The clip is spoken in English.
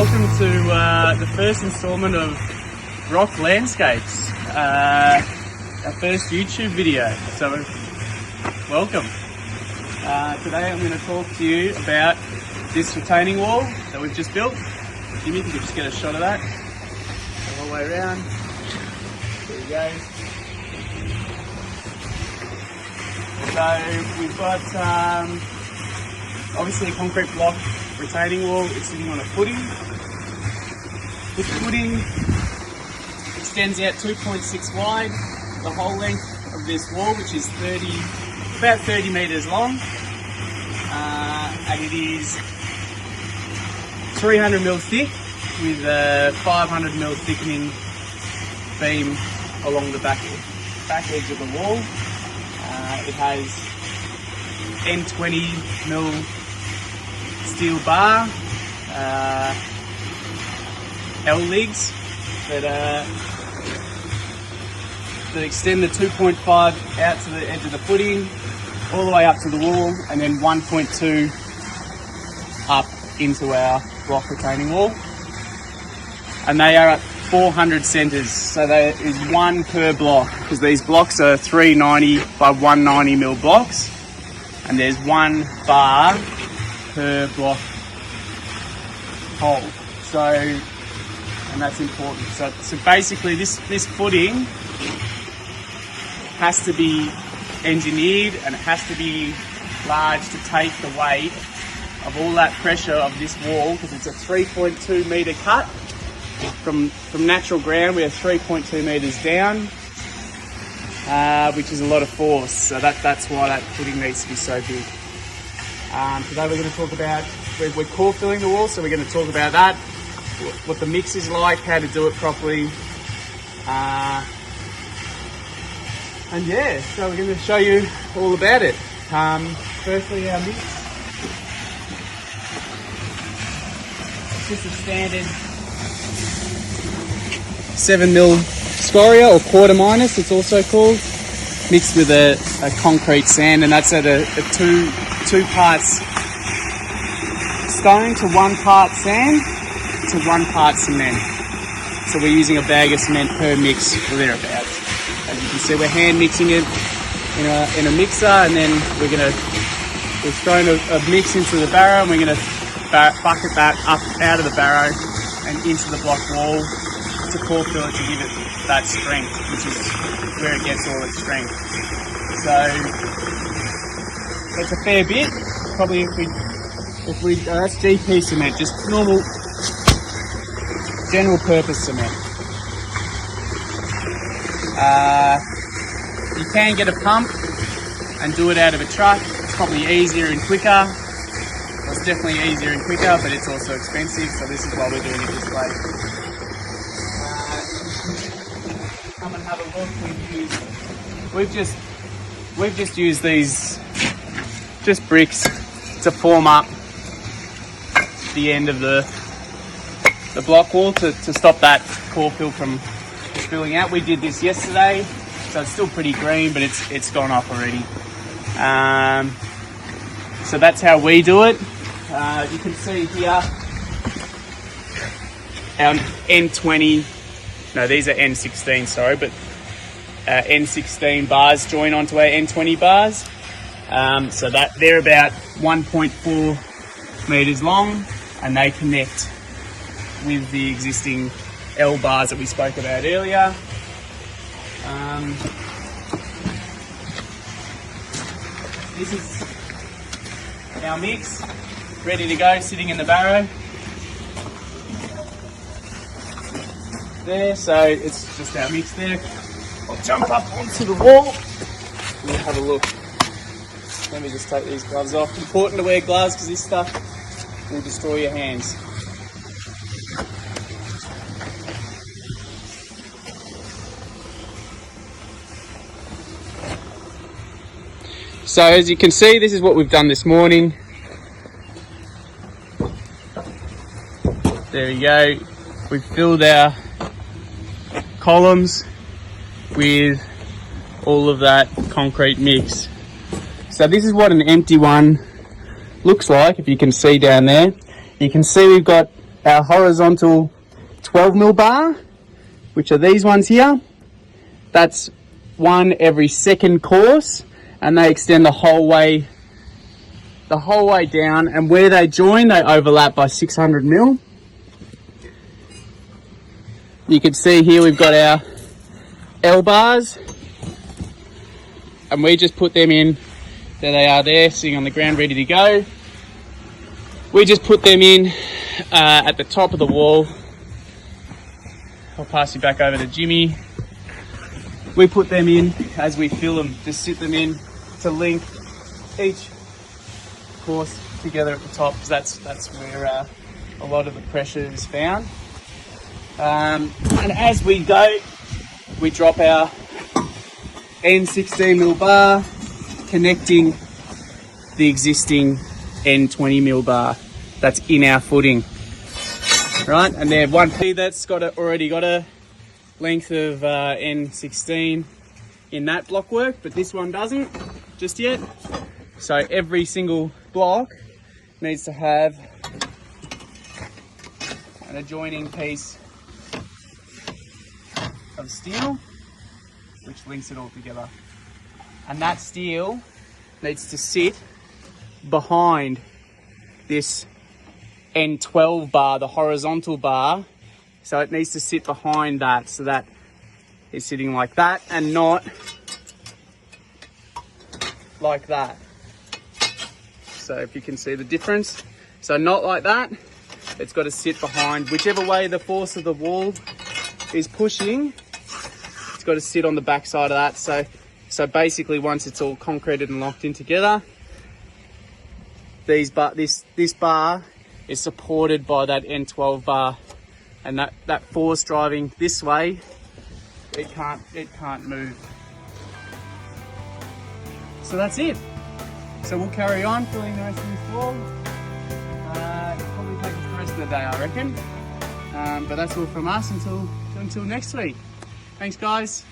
welcome to the first instalment of Rock Landscapes, our first YouTube video. So, welcome. Today I'm going to talk to you about this retaining wall that we've just built. Jimmy, if you could just get a shot of that. The whole way around. There you go. So we've got obviously a concrete block retaining wall. It's sitting on a footing. This footing extends out 2.6 wide, the whole length of this wall, which is about 30 metres long, and it is 300mm thick with a 500mm thickening beam along the back edge of the wall. It has N20mm steel bar, L-legs that extend the 2.5 out to the edge of the footing, all the way up to the wall, and then 1.2 up into our block retaining wall. And they are at 400 centres, so there is one per block, because these blocks are 390 by 190mm blocks, and there's one bar per block hole. So, and that's important. So basically this footing has to be engineered, and it has to be large to take the weight of all that pressure of this wall, because it's a 3.2 metre cut from natural ground. We're 3.2 metres down, which is a lot of force. So that's why that footing needs to be so big. Today we're going to talk about, we're core filling the wall, so we're going to talk about that, what the mix is like, how to do it properly. And yeah, so we're going to show you all about it. Firstly, our mix. It's just a standard 7mm scoria, or quarter minus it's also called, mixed with a concrete sand, and that's at a two parts stone to 1 part sand to 1 part cement. So we're using a bag of cement per mix or thereabouts. As you can see, we're hand mixing it in a mixer, and then we've thrown a mix into the barrow, and we're going to bucket that up out of the barrow and into the block wall to core fill it, to give it that strength, which is where it gets all its strength. So that's a fair bit. Probably if we that's GP cement, just normal general purpose cement. You can get a pump and do it out of a truck. It's probably easier and quicker. Well, it's definitely easier and quicker, but it's also expensive, so this is why we're doing it this way. Come and have a look. We've just used these just bricks to form up the end of the block wall to stop that core fill from spilling out. We did this yesterday, so it's still pretty green, but it's gone off already. So that's how we do it. You can see here our N20, no, these are N16, sorry, but N16 bars join onto our N20 bars. So that they're about 1.4 metres long, and they connect with the existing L bars that we spoke about earlier. This is our mix, ready to go, sitting in the barrow. There, so it's just our mix there. I'll jump up onto the wall and we'll have a look. Let me just take these gloves off. Important to wear gloves because this stuff will destroy your hands. So as you can see, this is what we've done this morning. There we go. We've filled our columns with all of that concrete mix. So this is what an empty one looks like. If you can see down there, you can see we've got our horizontal 12mm bar, which are these ones here. That's one every second course, and they extend the whole way down, and where they join they overlap by 600mm. You can see here we've got our L bars, and we just put them in. There they are there, sitting on the ground ready to go. We just put them in at the top of the wall. I'll pass you back over to Jimmy. We put them in as we fill them, just sit them in to link each course together at the top, because that's where a lot of the pressure is found. And as we go, we drop our N16mm bar, connecting the existing N20mm bar that's in our footing, right? And then one that's already got a length of N16 in that block work, but this one doesn't just yet. So every single block needs to have an adjoining piece of steel which links it all together, and that steel needs to sit behind this N12 bar, the horizontal bar. So it needs to sit behind that, so that is sitting like that and not like that. So if you can see the difference, so not like that, it's got to sit behind whichever way the force of the wall is pushing. It's got to sit on the back side of that. So basically, once it's all concreted and locked in together, this bar is supported by that N12 bar, and that force driving this way, it can't move. So that's it. So we'll carry on filling the rest of this wall. It'll probably take us the rest of the day, I reckon. But that's all from us until next week. Thanks, guys.